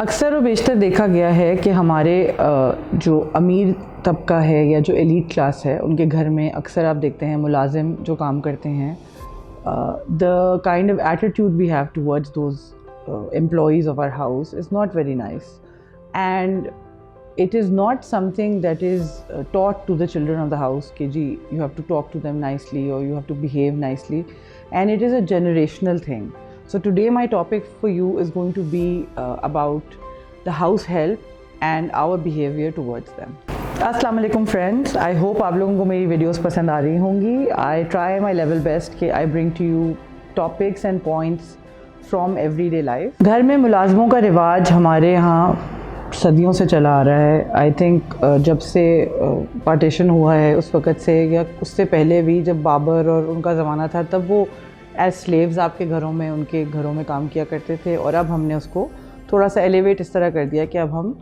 अक्सर व बेशतर देखा गया है कि हमारे जो अमीर तबका है या जो एलीट क्लास है उनके घर में अक्सर आप देखते हैं मुलाजिम जो काम करते हैं, the kind of attitude we have towards those employees of our house is not very nice and it is not something that is taught to the children of the house कि जी you have to talk to them nicely or you have to behave nicely, and it is a generational thing. So today my topic for you is going to be about the house help and our behavior towards them. अस्सलाम वालेकुम friends, I hope आप लोगों को मेरी videos पसंद आ रही होंगी. I try my level best कि I bring to you topics and points from everyday life. घर में मुलाजमों का रिवाज हमारे यहाँ सदियों से चला आ रहा है. आई थिंक जब से पार्टीशन हुआ है उस वक़्त से या उससे पहले भी, जब बाबर और उनका ज़माना था, तब वो एज स्लेव्स आपके घरों में, उनके घरों में काम किया करते थे. और अब हमने उसको थोड़ा सा एलिवेट इस तरह कर दिया कि अब हम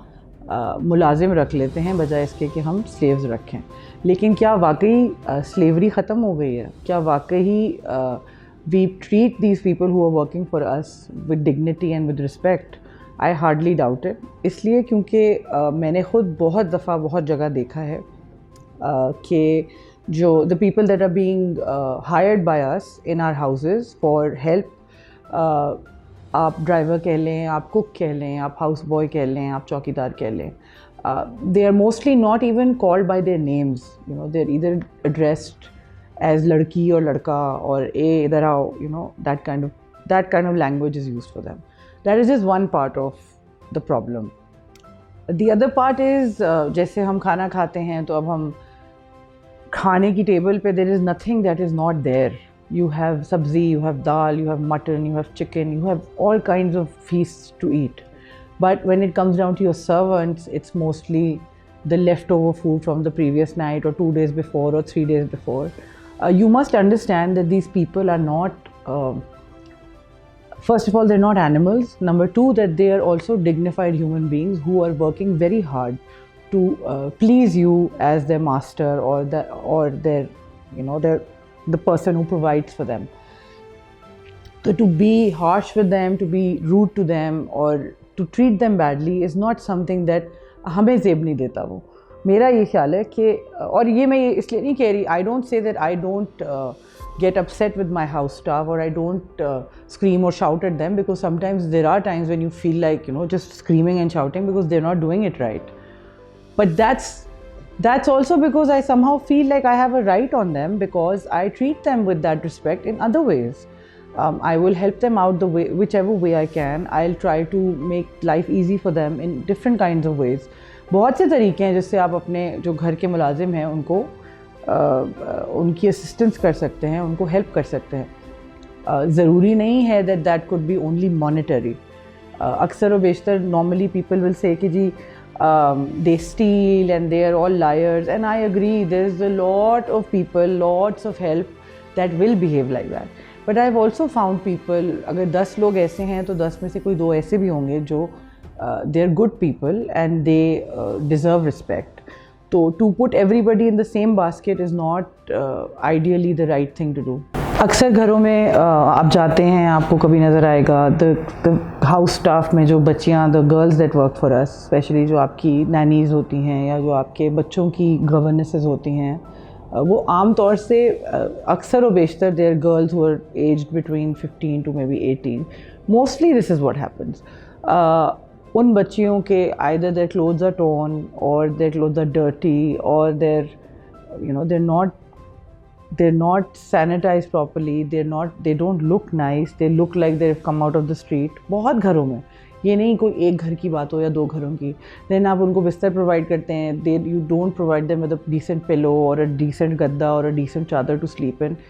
मुलाजिम रख लेते हैं बजाय इसके कि हम स्लेव्स रखें. लेकिन क्या वाकई स्लेवरी ख़त्म हो गई है? क्या वाकई we treat these people who are working for us with dignity and with respect? I hardly doubt it. इसलिए क्योंकि मैंने ख़ुद बहुत दफ़ा बहुत जगह देखा है कि जो the people that are being hired by us in our houses for help, आप ड्राइवर कह लें, आप कुक कह लें, आप हाउस बॉय कह लें, आप चौकीदार कह लें, they are mostly not even called by their names. You know, they are either addressed as लड़की और लड़का और ए इधर आओ, you know, that kind of language is used for them. That is just one part of the problem. The other part is जैसे हम खाना खाते हैं तो अब हम खाने की टेबल पे there is nothing that is not there. You have sabzi, you have dal, you have mutton, you have chicken, you have all kinds of feasts to eat. But when it comes down to your servants, it's mostly the leftover food from the previous night or 2 days before or 3 days before. You must understand that these people are not first of all, they're not animals. Number two, that they are also dignified human beings who are working very hard to please you as their master or their, you know, the person who provides for them. So to be harsh with them, to be rude to them, or to treat them badly is not something that हमें ज़ेब नहीं देता. वो मेरा ये ख्याल है कि, और ये मैं इसलिए नहीं कह रही, I don't say that I don't get upset with my house staff or I don't scream or shout at them, because sometimes there are times when you feel like, you know, just screaming and shouting because they're not doing it right. But that's also because I somehow feel like I have a right on them, because I treat them with that respect in other ways. I will help them out the way, whichever way I can. I'll try to make life easy for them in different kinds of ways. बहुत से तरीके हैं जिससे आप अपने जो घर के मुलाजिम हैं उनको उनकी असिस्टेंस कर सकते हैं, उनको हेल्प कर सकते हैं. ज़रूरी नहीं है that could be only monetary. अक्सर व बेशतर नॉर्मली पीपल विल से कि जी they steal and they are all liars, and I agree there is a lot of people, lots of help that will behave like that. But I have also found people, अगर 10 लोग ऐसे हैं तो 10 में से कोई 2 ऐसे भी होंगे जो they are good people and they deserve respect. So to put everybody in the same basket is not ideally the right thing to do. अक्सर घरों में आप जाते हैं, आपको कभी नज़र आएगा the house staff में जो बच्चियाँ, the girls that work for us, especially जो आपकी नैनीज़ होती हैं या जो आपके बच्चों की governesses होती हैं, वो आम तौर से अक्सर व बेशतर they are girls who are aged between 15 to maybe 18. Mostly this is what happens. उन बच्चियों के either their clothes are torn or their clothes are dirty or they're not sanitized properly, they don't look nice, they look like they've come out of the street. बहुत घरों में, ये नहीं कोई एक घर की बात हो या 2 घरों की. then आप उनको बिस्तर प्रोवाइड करते हैं, you don't provide them with a decent pillow or a decent गद्दा or a decent चादर to sleep in.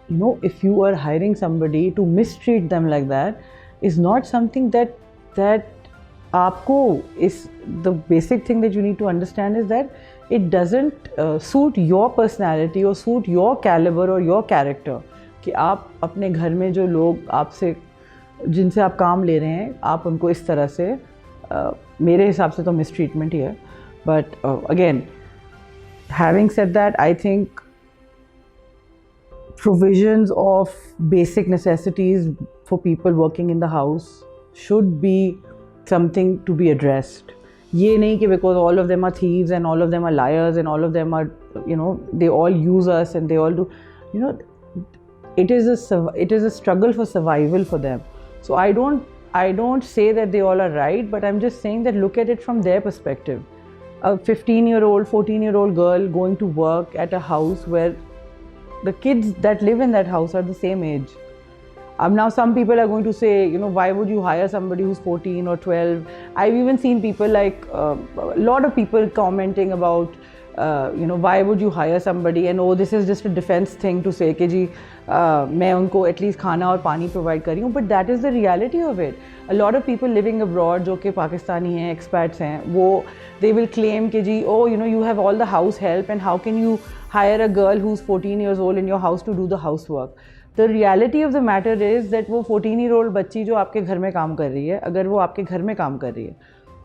You know, if you are hiring somebody to mistreat them like that is not something that आपको is the basic thing that you need to understand is that it doesn't suit your personality or suit your caliber or your character कि आप अपने घर में जो लोग आपसे, जिनसे आप काम ले रहे हैं, आप उनको इस तरह से, मेरे हिसाब से तो मिसट्रीटमेंट ही है. But again, having said that, I think provisions of basic necessities for people working in the house should be something to be addressed. ये नहीं कि because all of them are thieves and all of them are liars and all of them are, you know, they all use us and they all do, you know, it is a struggle for survival for them. So I don't say that they all are right, but I'm just saying that look at it from their perspective. A 15-year-old, 14-year-old girl going to work at a house where the kids that live in that house are the same age. Now some people are going to say, you know, why would you hire somebody who's 14 or 12? I've even seen people like, a lot of people commenting about, you know, why would you hire somebody, and oh, this is just a defense thing to say कि जी मैं उनको at least खाना और पानी provide कर रही हूँ. But that is the reality of it. A lot of people living abroad जो कि पाकिस्तानी हैं, expats हैं, वो they will claim कि जी, oh, you know, you have all the house help and how can you hire a girl who's 14 years old in your house to do the housework. The reality of the matter is that वो 14-year-old बच्ची जो आपके घर में काम कर रही है, अगर वो आपके घर में काम कर रही है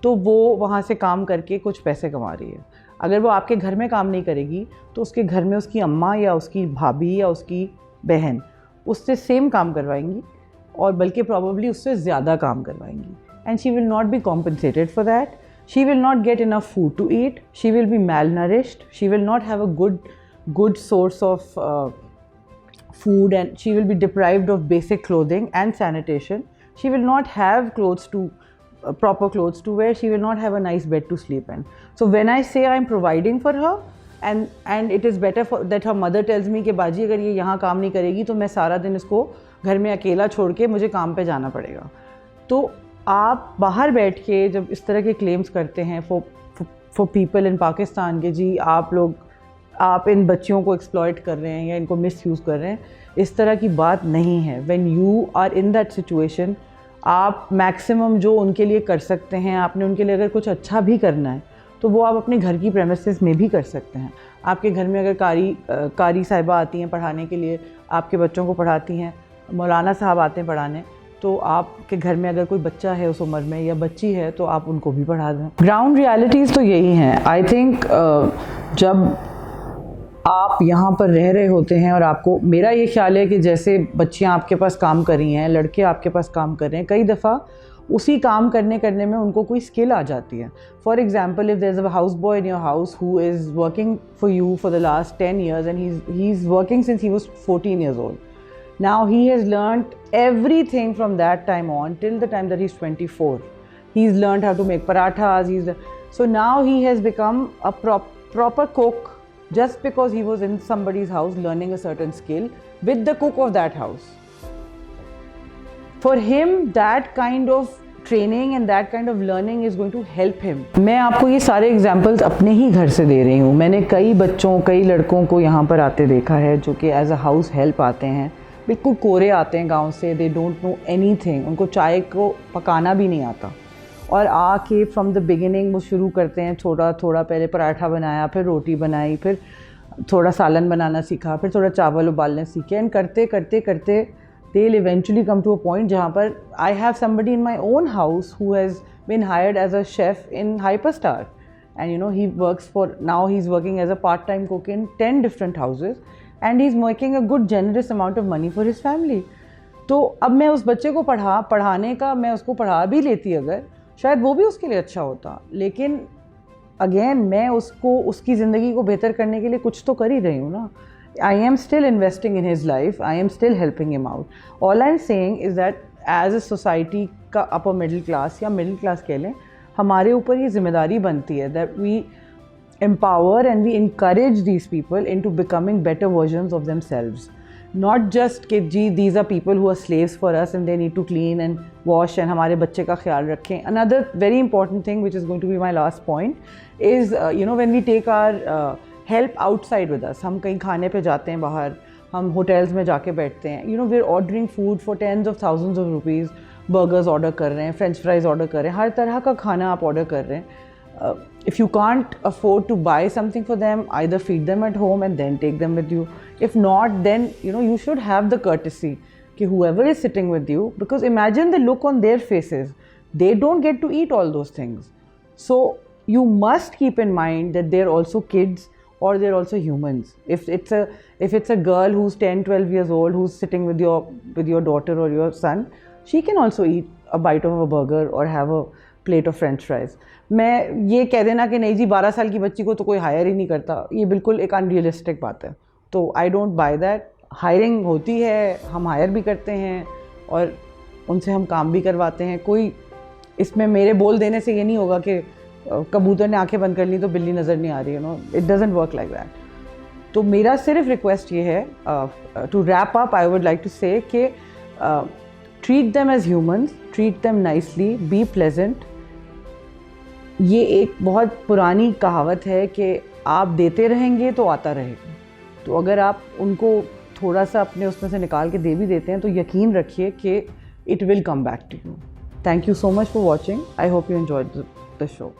तो वो वहाँ से काम करके कुछ पैसे कमा रही है. अगर वो आपके घर में काम नहीं करेगी तो उसके घर में उसकी अम्मा या उसकी भाभी या उसकी बहन उससे सेम काम करवाएंगी और बल्कि प्रॉबेबली उससे ज़्यादा काम करवाएंगी. And she will not be compensated for that. She will not get enough food to eat. She will be malnourished. She will not have a good source of food, and she will be deprived of basic clothing and sanitation. She will not have clothes to proper clothes to wear. She will not have a nice bed to sleep in. So when I say I'm providing for her, and it is better for that her mother tells me कि बाजी अगर ये यहाँ काम नहीं करेगी तो मैं सारा दिन इसको घर में अकेला छोड़ के मुझे काम पे जाना पड़ेगा. तो आप बाहर बैठ के जब इस तरह के क्लेम्स करते हैं फॉर पीपल इन पाकिस्तान के जी आप इन बच्चियों को एक्सप्लॉइट कर रहे हैं या इनको मिसयूज़ कर रहे हैं, इस तरह की बात नहीं है. When you are in that situation, आप मैक्सिमम जो उनके लिए कर सकते हैं, आपने उनके लिए अगर कुछ अच्छा भी करना है तो वो आप अपने घर की प्रेमिसेस में भी कर सकते हैं. आपके घर में अगर कारी साहिबा आती हैं पढ़ाने के लिए, आपके बच्चों को पढ़ाती हैं, मौलाना साहब आते हैं पढ़ाने, तो आपके घर में अगर कोई बच्चा है उस उम्र में या बच्ची है तो आप उनको भी पढ़ा दें. ग्राउंड रियलिटीज़ तो यही हैं. आई थिंक जब आप यहाँ पर रह रहे होते हैं और आपको, मेरा ये ख्याल है कि जैसे बच्चियाँ आपके पास काम कर रही हैं, लड़के आपके पास काम कर रहे हैं, कई दफ़ा उसी काम करने में उनको कोई स्किल आ जाती है. For example, if there is a house boy in your house who is working for you for the last 10 years and he's working since he was 14 years old. Now he has learned everything from that time on till the time that he's 24. He's learned how to make parathas. So now he has become a proper cook just because he was in somebody's house learning a certain skill with the cook of that house. For him, that kind of training and that kind of learning is going to help him. मैं आपको ये सारे examples अपने ही घर से दे रही हूँ. मैंने कई बच्चों, कई लड़कों को यहाँ पर आते देखा है जो कि एज अ हाउस हेल्प आते हैं, बिल्कुल कोरे आते हैं गांव से. They don't know anything. उनको चाय को पकाना भी नहीं आता और आके फ्रॉम द बिगिनिंग वो शुरू करते हैं थोड़ा पहले पराठा बनाया, फिर रोटी बनाई, फिर थोड़ा सालन बनाना सीखा, फिर थोड़ा चावल उबालने सीखे. एंड करते they will eventually come to a point जहाँ पर I have somebody in my own house who has been hired as a chef in Hyperstar, and you know he's working as a part-time cook in 10 different houses and he's making a good generous amount of money for his family. तो अब मैं उस बच्चे को पढ़ाने का, मैं उसको पढ़ा भी लेती अगर, शायद वो भी उसके लिए अच्छा होता, लेकिन अगेन मैं उसको उसकी ज़िंदगी को बेहतर करने के लिए कुछ तो कर ही रही हूँ ना. I am still investing in his life. I am still helping him out. All I'm saying is that as a society का upper middle class या middle class कह लें, हमारे ऊपर ये जिम्मेदारी बनती है that we empower and we encourage these people into becoming better versions of themselves. Not just कि जी these are people who are slaves for us and they need to clean and wash and हमारे बच्चे का ख्याल रखें. Another very important thing which is going to be my last point is when we take our help outside with us. हम कहीं खाने पे जाते हैं बाहर, हम होटल्स में जाके बैठते हैं, we are ordering food for tens of thousands of rupees. Burgers order कर रहे हैं, फ्रेंच फ्राइज ऑर्डर कर रहे हैं, हर तरह का खाना आप ऑर्डर कर रहे हैं. If you can't afford to buy something for them, either feed them at home and then take them with you. If not, then you should have the courtesy कि whoever is sitting with you, because imagine the look on their faces, they don't get to eat all those things. So you must keep in mind that they're also kids or they're also humans. If it's a girl who's 10-12 years old who's sitting with your daughter or your son, she can also eat a bite of a burger or have a plate of French fries. मैं ये कह देना कि नहीं जी 12 साल की बच्ची को तो कोई हायर ही नहीं करता, ये बिल्कुल एक अनरियलिस्टिक बात है। तो I don't by that. Hiring होती है, हम हायर भी करते हैं और उनसे हम काम भी करवाते हैं। कोई इसमें मेरे बोल देने से ये नहीं होगा कि कबूतर ने आंखें बंद कर ली तो बिल्ली नज़र नहीं आ रही, you know, it doesn't work like that. तो मेरा सिर्फ रिक्वेस्ट ये है, to wrap up I would like to say कि treat them as humans, treat them nicely, be pleasant. ये एक बहुत पुरानी कहावत है कि आप देते रहेंगे तो आता रहेगा। तो अगर आप उनको थोड़ा सा अपने उसमें से निकाल के दे भी देते हैं तो यकीन रखिए कि it will come back to you. Thank you so much for watching. I hope you enjoyed the show.